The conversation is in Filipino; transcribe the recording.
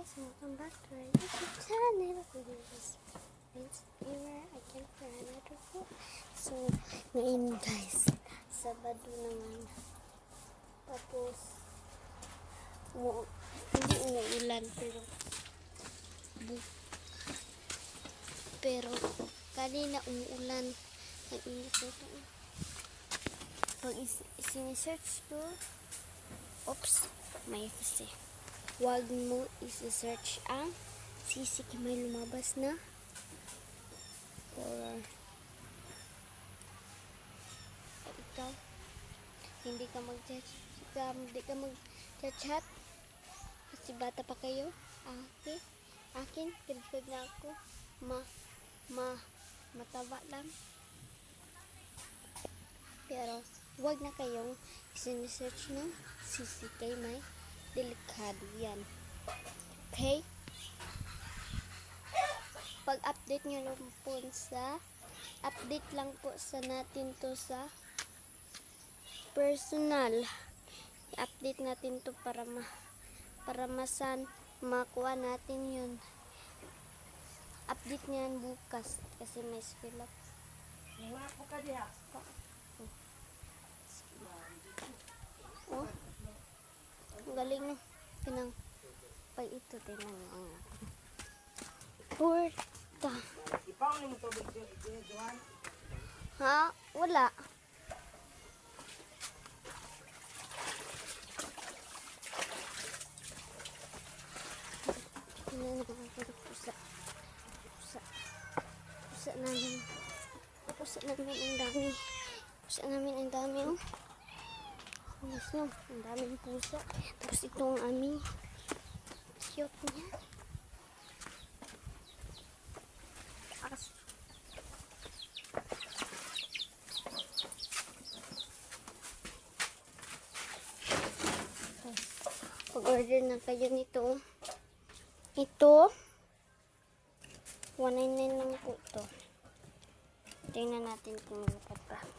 guys, welcome back to our YouTube channel. This is Vince Viewer again for another vlog. So, ngayon guys, Sabado naman. Tapos, hindi umuulan pero kanina umuulan. Ang init nito. Pag isinesearch ko, oops, may kasi. Huwag mo isi-search ang sisig, may lumabas na or ikaw hindi ka mag-chat kasi bata pa kayo. Akin grade na ako, mataba lang, pero huwag na kayong isi-search ng sisig, kay may delikado yan. Okay? Pag-update nyo lang po update lang po sa natin to sa personal. I-update natin to para makuha natin yun. Update nyo yan bukas kasi may fill up. Oh, galing no. Pinang pag ito tingnan mo. Porta. Ipaw ni mo tubig Johan. Ha? Wala. Tingnan mo ang pusa. Pusa namin. Pusa namin ang dami. Pusa namin ang dami. Oh. Gusto, ang daming pusa. Tapos itong aming cute niya. Aso. Pag-order na kayo nito. Ito, 199 lang po ito. Tingnan natin kung dapat pa.